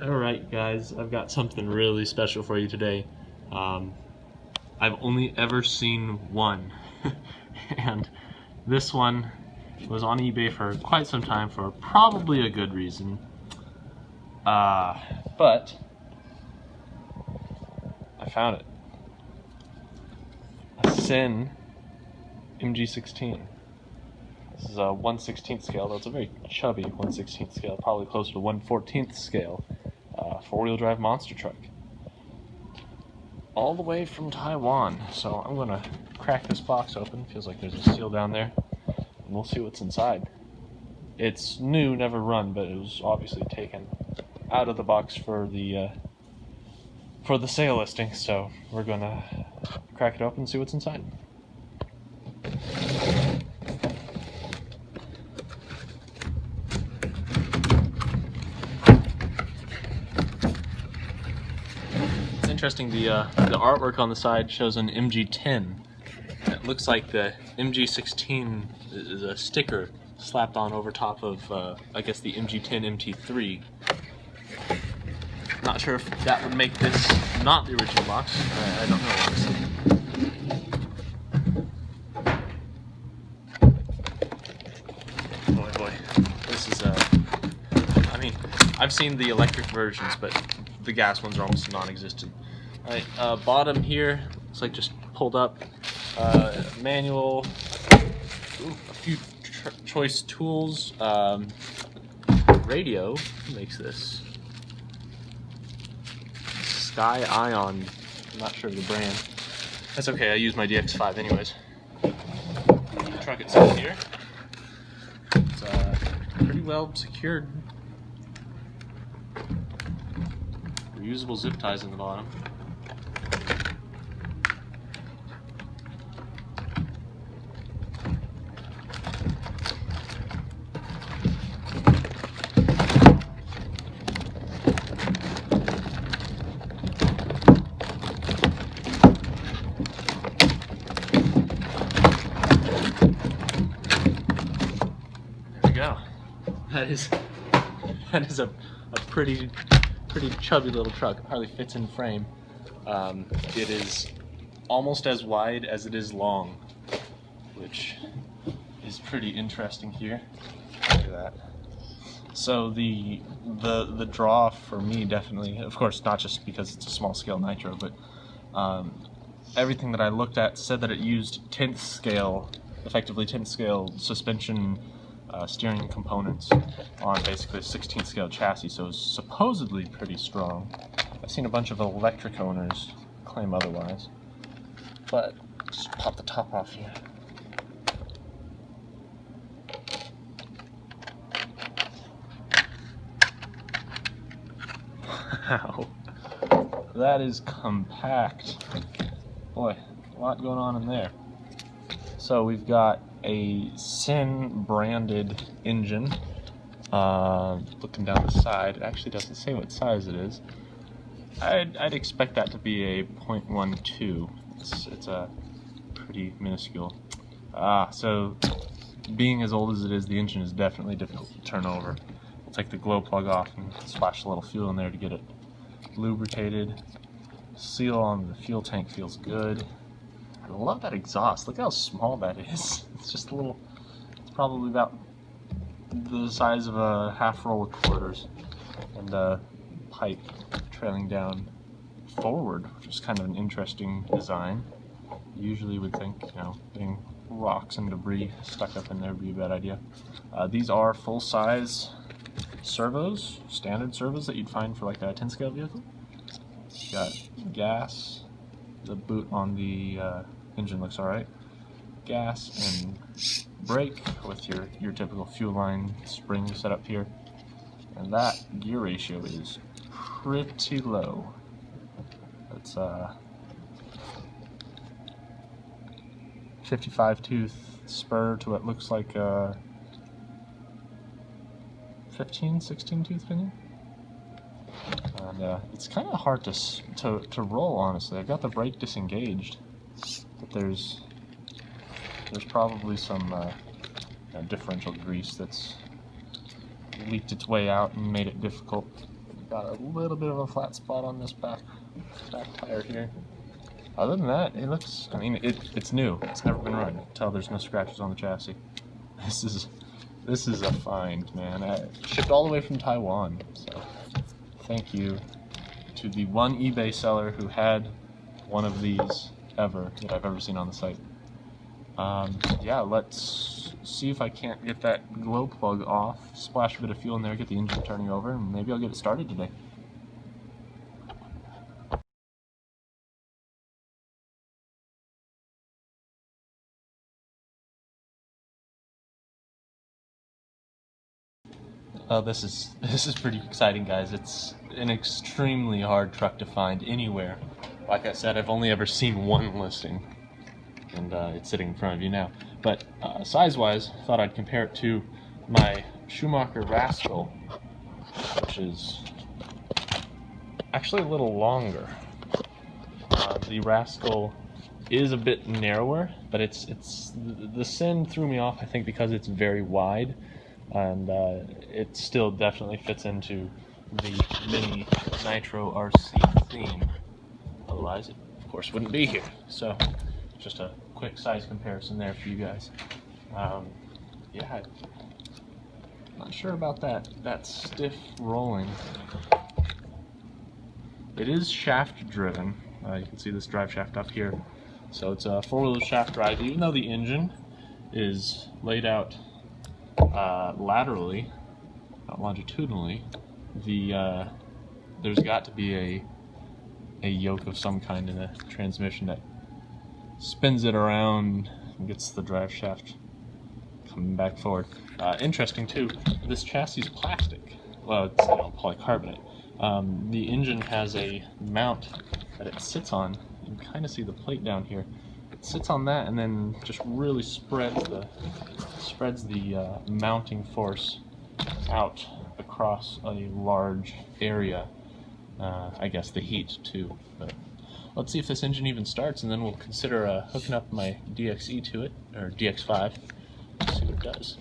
Alright guys, I've got something really special for you today. I've only ever seen one, and this one was on eBay for quite some time for probably a good reason. But I found it. A CEN MG16. This is a 1/16th scale, though it's a very chubby 1/16th scale, probably closer to 1/14th scale. Four-wheel drive monster truck. All the way from Taiwan. So I'm gonna crack this box open. Feels like there's a seal down there. And we'll see what's inside. It's new, never run, but it was obviously taken out of the box for the sale listing. So we're gonna crack it open and see what's inside. Interesting, the artwork on the side shows an MG10. It looks like the MG16 is a sticker slapped on over top of, I guess, the MG10 MT3. Not sure if that would make this not the original box. I don't know, honestly. Boy. This is, I mean, I've seen the electric versions, but the gas ones are almost non-existent. Alright, bottom here, looks like just pulled up. Manual, a few choice tools, radio, who makes this? Sky Ion, I'm not sure of the brand. That's okay, I use my DX5 anyways. The truck itself here, it's pretty well secured. Reusable zip ties in the bottom. There we go. That is a pretty chubby little truck. It hardly fits in frame. It is almost as wide as it is long, which is pretty interesting here. Look at that. So the draw for me, definitely, of course, not just because it's a small scale nitro, but everything that I looked at said that it used 10th scale, effectively 10th scale suspension steering components on basically a 16th scale chassis, so it's supposedly pretty strong. I've seen a bunch of electric owners claim otherwise, but just pop the top off here. Wow, that is compact. Boy, a lot going on in there. So we've got a CEN branded engine. Looking down the side, it actually doesn't say what size it is. I'd expect that to be a 0.12. It's a pretty minuscule. So being as old as it is, the engine is definitely difficult to turn over. We'll take the glow plug off and splash a little fuel in there to get it lubricated. Seal on the fuel tank feels good. I love that exhaust. Look how small that is. It's just a little, it's probably about the size of a half roll of quarters. And a pipe trailing down forward, which is kind of an interesting design. Usually would think, you know, getting rocks and debris stuck up in there would be a bad idea. These are full-size servos, standard servos that you'd find for like a 10 scale vehicle. You got gas. The boot on the engine looks alright. Gas and brake with your typical fuel line spring set up here. And that gear ratio is pretty low. It's 55 tooth spur to what looks like a 15, 16 tooth pinion. And it's kind of hard to roll, honestly. I've got the brake disengaged, but there's probably some differential grease that's leaked its way out and made it difficult got a little bit of a flat spot on this back tire here. Other than that, it looks, I mean, it's new. It's never been run. Tell there's no scratches on the chassis. This is a find, man. Shipped all the way from Taiwan. So thank you to the one eBay seller who had one of these ever that I've ever seen on the site. Yeah, let's see if I can't get that glow plug off, splash a bit of fuel in there, get the engine turning over, and maybe I'll get it started today. Oh, this is pretty exciting, guys. It's an extremely hard truck to find anywhere. Like I said, I've only ever seen one listing, and it's sitting in front of you now. But size-wise, I thought I'd compare it to my Schumacher Rascal, which is actually a little longer. The Rascal is a bit narrower, but the CEN threw me off, I think, because it's very wide. And it still definitely fits into the mini Nitro RC theme. Otherwise, it of course wouldn't be here. So, just a quick size comparison there for you guys. Yeah, not sure about that stiff rolling. It is shaft driven. You can see this drive shaft up here. So it's a four-wheel shaft drive, even though the engine is laid out laterally, not longitudinally. There's got to be a yoke of some kind in the transmission that spins it around and gets the drive shaft coming back forward. Interesting too, this chassis is plastic. Well, it's polycarbonate. The engine has a mount that it sits on. You can kind of see the plate down here. It sits on that and then just really spreads the mounting force out across a large area. I guess the heat too. But let's see if this engine even starts, and then we'll consider hooking up my DXE to it, or DX5. See what it does.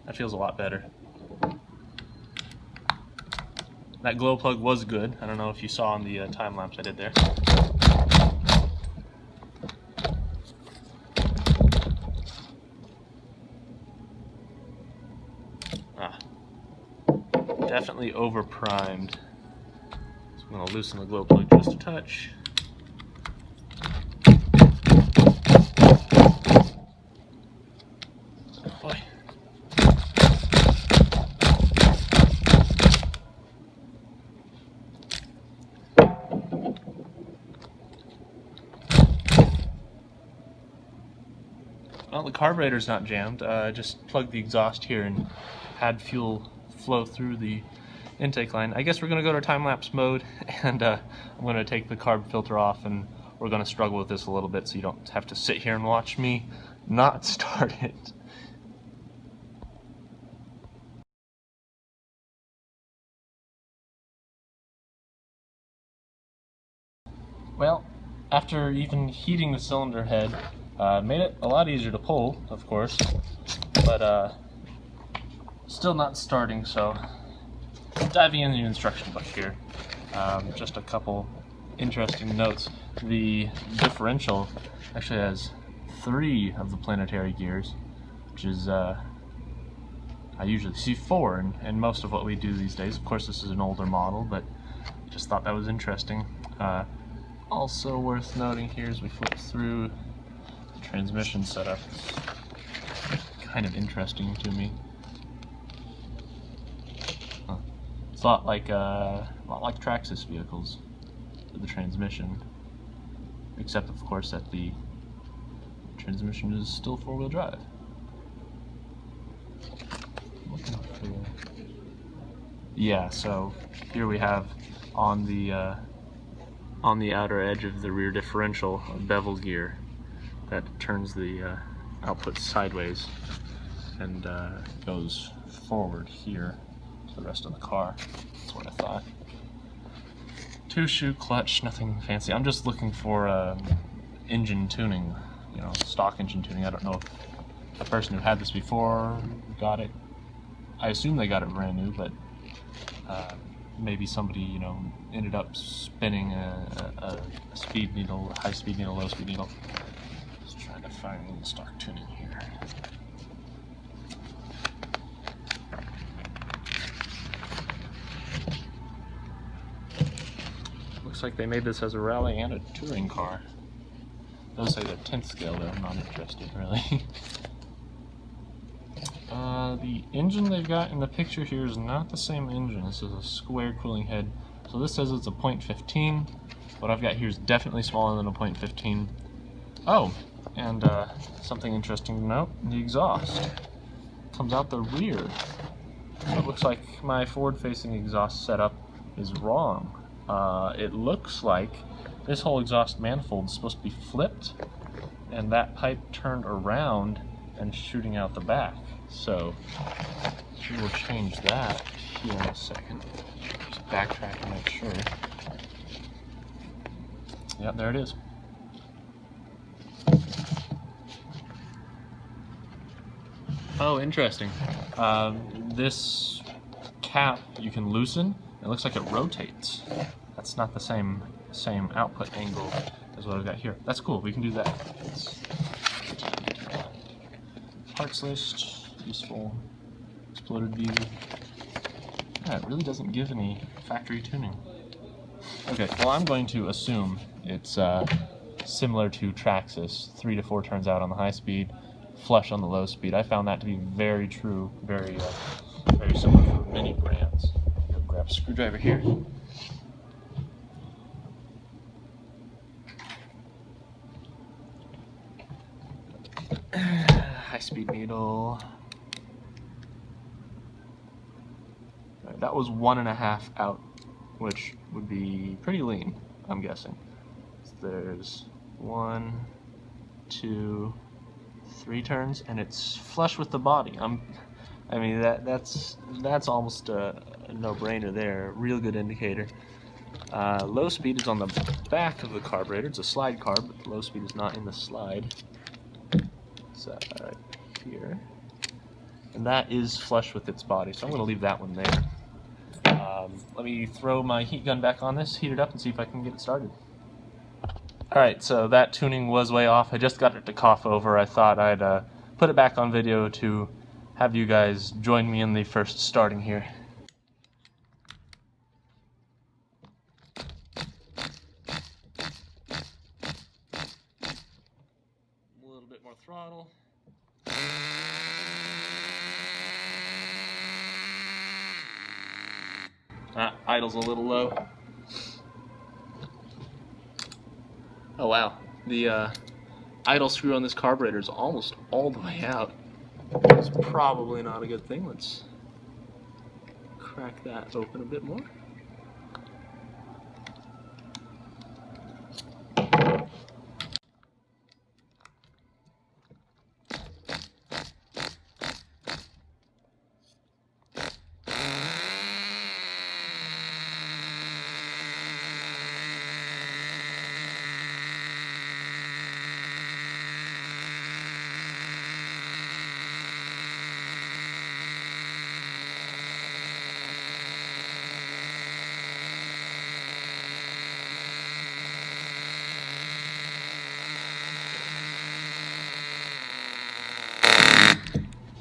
That feels a lot better. That glow plug was good. I don't know if you saw on the time lapse I did there. Definitely over primed. So I'm going to loosen the glow plug just a touch. Boy. Well, the carburetor's not jammed. I just plugged the exhaust here and had fuel flow through the intake line. I guess we're going to go to time-lapse mode, and I'm going to take the carb filter off, and we're going to struggle with this a little bit so you don't have to sit here and watch me not start it. Well, after even heating the cylinder head, made it a lot easier to pull, of course, but still not starting, so diving in the instruction book here. Just a couple interesting notes. The differential actually has 3 of the planetary gears, which is, I usually see 4 in most of what we do these days. Of course, this is an older model, but just thought that was interesting. Also worth noting here as we flip through the transmission setup. Kind of interesting to me. It's a lot like Traxxas vehicles with the transmission, except of course that the transmission is still 4-wheel drive. Yeah, so here we have on the outer edge of the rear differential a bevel gear that turns the output sideways and goes forward here to the rest of the car. That's what I thought. 2-shoe clutch, nothing fancy. I'm just looking for engine tuning, you know, stock engine tuning. I don't know the person who had this before got it. I assume they got it brand new, but maybe somebody, you know, ended up spinning a speed needle, high speed needle, low speed needle. Just trying to find a little stock tuning here. Looks like they made this as a rally and a touring car. Those say they're 10th scale though, I'm not interested really. The engine they've got in the picture here is not the same engine. This is a square cooling head. So this says it's a .15. What I've got here is definitely smaller than a .15. Oh, and something interesting to note, the exhaust comes out the rear. It looks like my forward-facing exhaust setup is wrong. It looks like this whole exhaust manifold is supposed to be flipped, and that pipe turned around and shooting out the back. So we will change that here in a second. Just backtrack and make sure. Yep, there it is. Oh, interesting. This cap you can loosen. It looks like it rotates. That's not the same output angle as what I've got here. That's cool. We can do that. Parts list. Useful exploded view. Yeah, it really doesn't give any factory tuning. Okay, well I'm going to assume it's similar to Traxxas, 3 to 4 turns out on the high speed, flush on the low speed. I found that to be very true, very similar for many brands. Go grab a screwdriver here. High speed needle. That was 1.5 out, which would be pretty lean, I'm guessing. So there's 1, 2, 3 turns, and it's flush with the body. I mean that's almost a no-brainer there. Real good indicator. Low speed is on the back of the carburetor. It's a slide carb, but low speed is not in the slide. It's right here, and that is flush with its body. So I'm going to leave that one there. Let me throw my heat gun back on this, heat it up, and see if I can get it started. Alright, so that tuning was way off. I just got it to cough over. I thought I'd put it back on video to have you guys join me in the first starting here. A little bit more throttle. Idle's a little low. Oh wow, the idle screw on this carburetor is almost all the way out. It's probably not a good thing. Let's crack that open a bit more.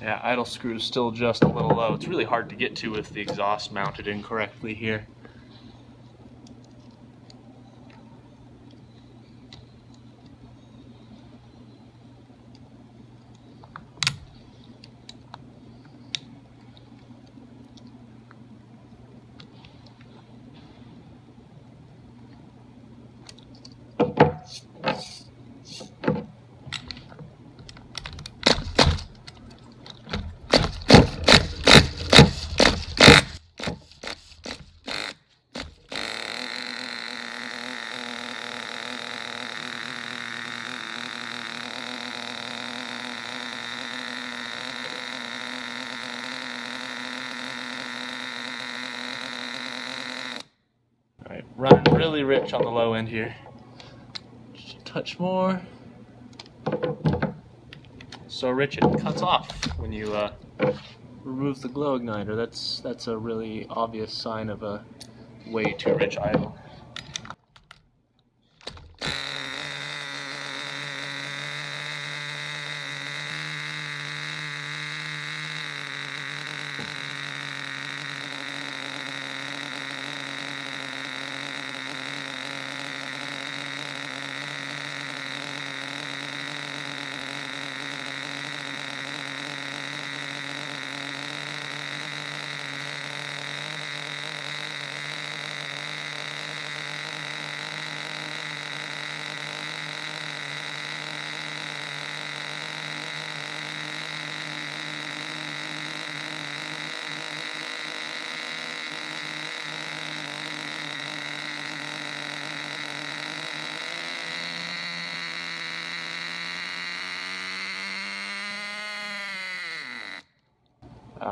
Yeah, idle screw is still just a little low. It's really hard to get to with the exhaust mounted incorrectly here. Alright, running really rich on the low end here. Just a touch more. So Rich, it cuts off when you remove the glow igniter. That's a really obvious sign of a way too rich idle.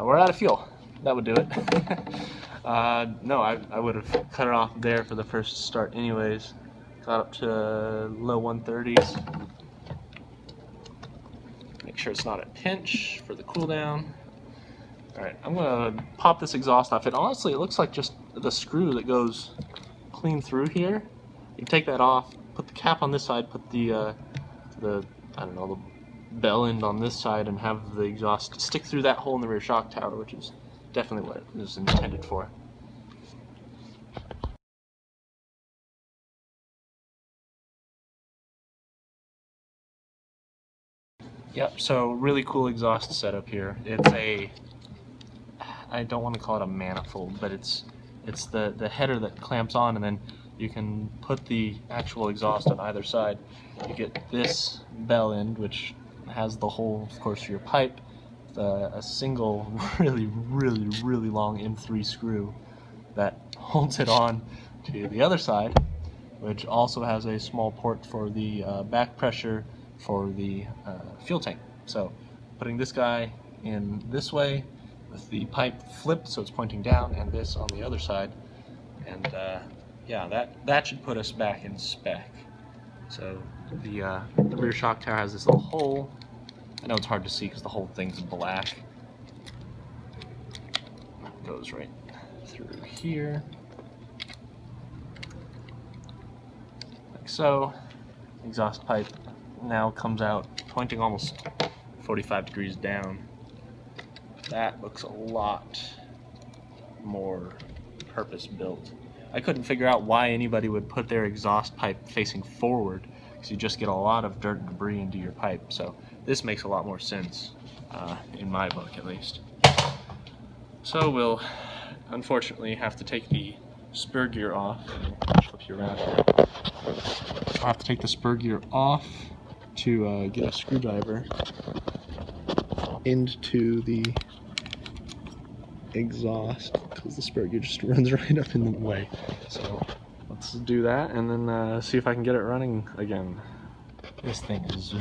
We're out of fuel. That would do it. No, I would have cut it off there for the first start anyways. Got up to low 130s. Make sure it's not at pinch for the cooldown. Alright, I'm gonna pop this exhaust off. Honestly, it looks like just the screw that goes clean through here. You can take that off, put the cap on this side, put the I don't know, the bell end on this side, and have the exhaust stick through that hole in the rear shock tower, which is definitely what it was intended for. Yep, so really cool exhaust setup here. It's a, I don't want to call it a manifold, but it's the header that clamps on, and then you can put the actual exhaust on either side. You get this bell end, which has the hole, of course, for your pipe, a single really long M3 screw that holds it on to the other side, which also has a small port for the back pressure for the fuel tank. So putting this guy in this way with the pipe flipped so it's pointing down, and this on the other side, and yeah, that should put us back in spec. So the rear shock tower has this little hole. I know it's hard to see because the whole thing's black. It goes right through here, like so. Exhaust pipe now comes out pointing almost 45 degrees down. That looks a lot more purpose-built. I couldn't figure out why anybody would put their exhaust pipe facing forward, because you just get a lot of dirt and debris into your pipe. So this makes a lot more sense, in my book at least. So we'll unfortunately have to take the spur gear off. Flip you around here. I'll have to take the spur gear off to get a screwdriver into the exhaust, because the spur gear just runs right up in the way. So let's do that and then see if I can get it running again. This thing is,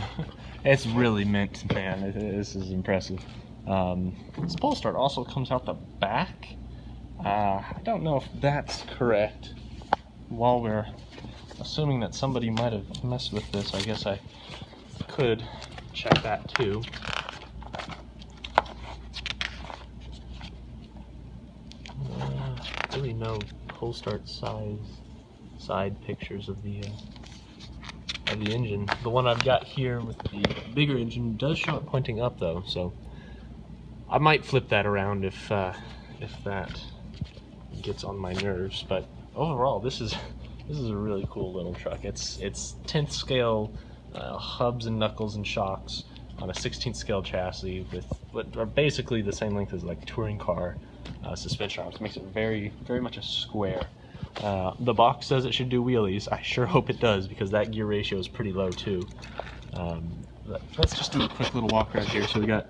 it's really mint, man. This is impressive. This pull start also comes out the back. I don't know if that's correct. While we're assuming that somebody might have messed with this, I guess I could check that too. Really no pull start side pictures of the engine. The one I've got here with the bigger engine does show it pointing up though, so I might flip that around if that gets on my nerves. But overall, this is a really cool little truck. It's 10th scale hubs and knuckles and shocks on a 16th scale chassis with what are basically the same length as like touring car suspension arms. It makes it very much a square. The box says it should do wheelies. I sure hope it does, because that gear ratio is pretty low too. But let's just do a quick little walk around here. So we got,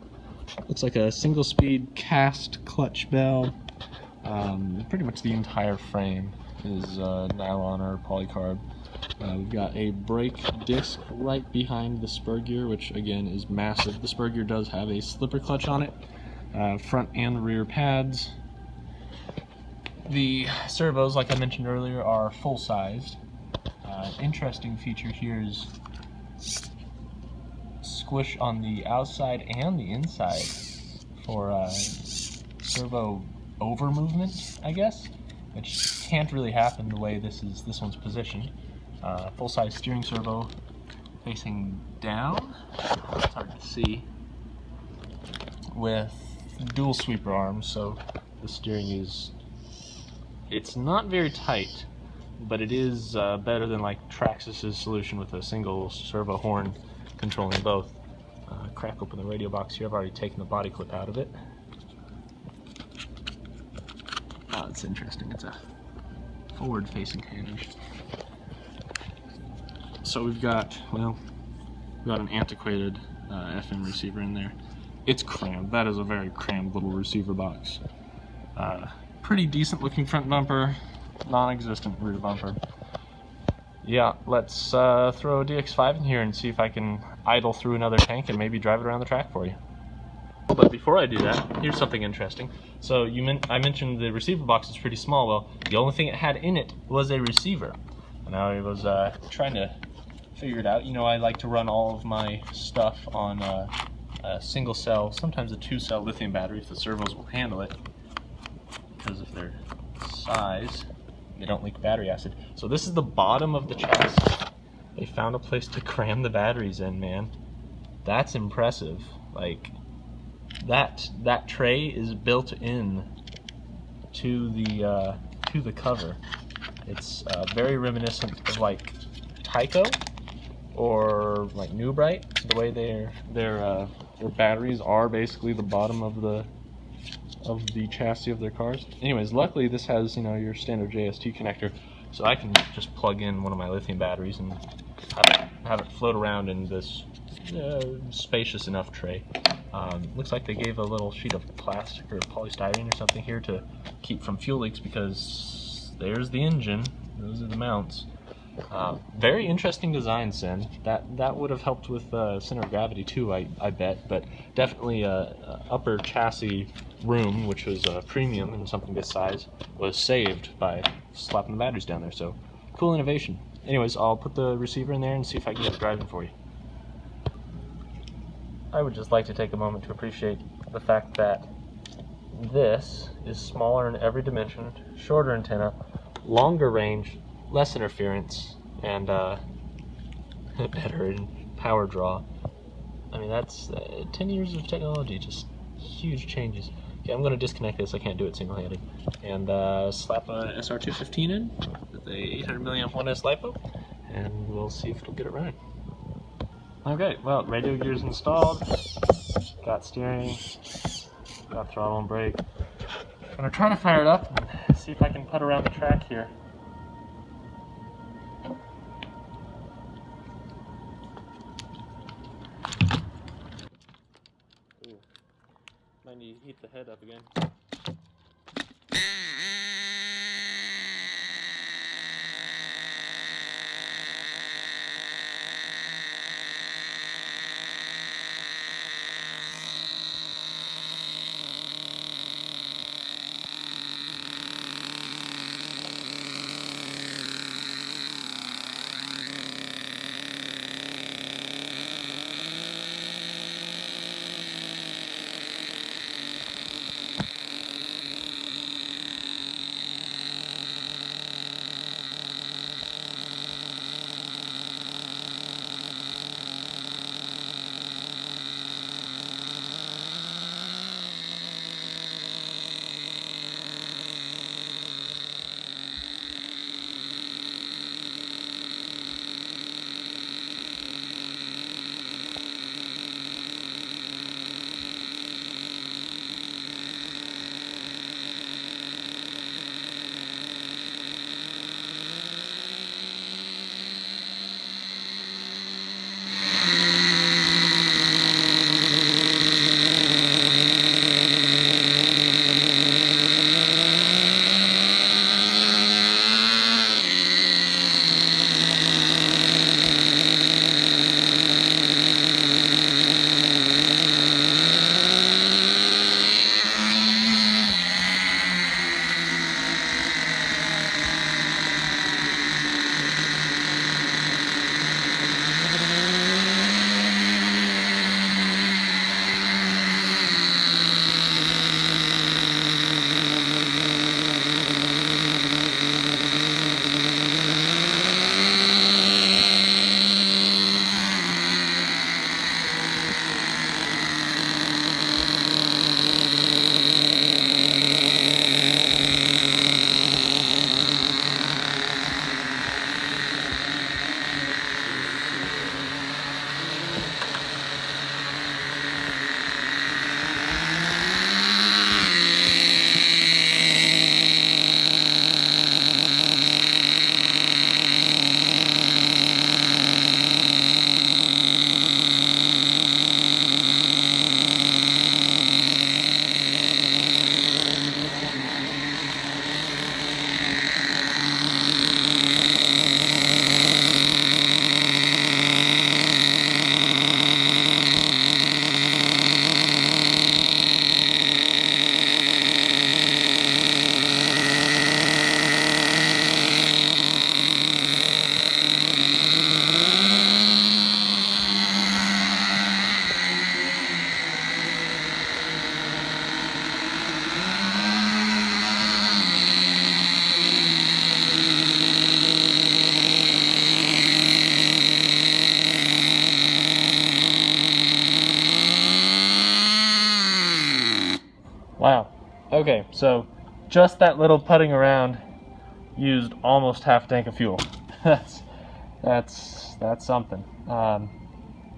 looks like a single speed cast clutch bell. Pretty much the entire frame is nylon or polycarb. We've got a brake disc right behind the spur gear, which again is massive. The spur gear does have a slipper clutch on it. Front and rear pads. The servos, like I mentioned earlier, are full-sized. Interesting feature here is squish on the outside and the inside for servo over movement, I guess, which can't really happen the way this one's positioned. Full-size steering servo facing down, it's hard to see, with dual sweeper arms, so the steering it's not very tight, but it is better than like Traxxas's solution with a single servo horn controlling both. Crack open the radio box here. I've already taken the body clip out of it. Oh, it's interesting. It's a forward-facing hinge. So we've got an antiquated FM receiver in there. It's crammed. That is a very crammed little receiver box. Pretty decent looking front bumper, non-existent rear bumper. Yeah, let's throw a DX5 in here and see if I can idle through another tank and maybe drive it around the track for you. But before I do that, here's something interesting. So I mentioned the receiver box is pretty small. Well, the only thing it had in it was a receiver. And I was trying to figure it out. You know, I like to run all of my stuff on a single cell, sometimes a 2-cell lithium battery if the servos will handle it, because of their size. They don't leak battery acid. So this is the bottom of the chassis. They found a place to cram the batteries in, man. That's impressive. Like, that tray is built in to the cover. It's very reminiscent of like Tyco or like New Bright. The way their batteries are basically the bottom of the chassis of their cars. Anyways, luckily this has, you know, your standard JST connector, so I can just plug in one of my lithium batteries and have it float around in this spacious enough tray. Looks like they gave a little sheet of plastic or polystyrene or something here to keep from fuel leaks, because there's the engine, those are the mounts. Very interesting design, CEN. That would have helped with center of gravity too, I bet, but definitely upper chassis room, which was premium in something this size, was saved by slapping the batteries down there. So cool innovation. Anyways, I'll put the receiver in there and see if I can get it driving for you. I would just like to take a moment to appreciate the fact that this is smaller in every dimension, shorter antenna, longer range, less interference, and better in power draw. I mean, that's 10 years of technology, just huge changes. Okay, I'm going to disconnect this, I can't do it single-handed, and slap a SR215 in with a 800 milliamp 1S LiPo, and we'll see if it'll get it running. Okay, well, radio gear's installed, got steering, got throttle and brake. I'm going to try to fire it up and see if I can put around the track here. Ooh, might need to heat the head up again. Wow. Okay, so just that little putting around used almost half a tank of fuel. that's something.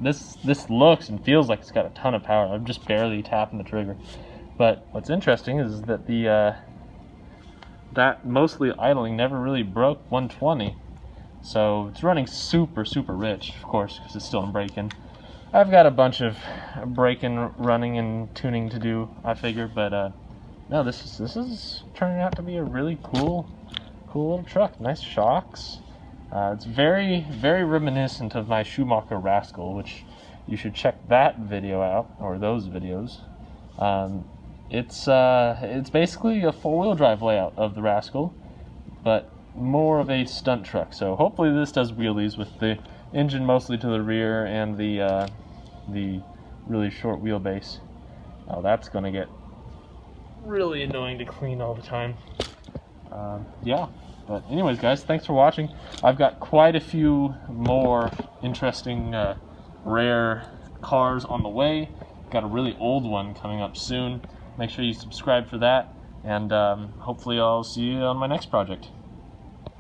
This looks and feels like it's got a ton of power. I'm just barely tapping the trigger. But what's interesting is that that mostly idling never really broke 120. So it's running super rich, of course, because it's still in break-in. I've got a bunch of break-in running and tuning to do, I figure, but no, this is turning out to be a really cool little truck. Nice shocks. It's very reminiscent of my Schumacher Rascal, which you should check that video out, or those videos. It's basically a four-wheel drive layout of the Rascal, but more of a stunt truck. So hopefully this does wheelies with the engine mostly to the rear and the really short wheelbase. Oh, that's gonna get really annoying to clean all the time. Yeah, but anyways, guys, thanks for watching. I've got quite a few more interesting rare cars on the way. Got a really old one coming up soon. Make sure you subscribe for that, and hopefully I'll see you on my next project.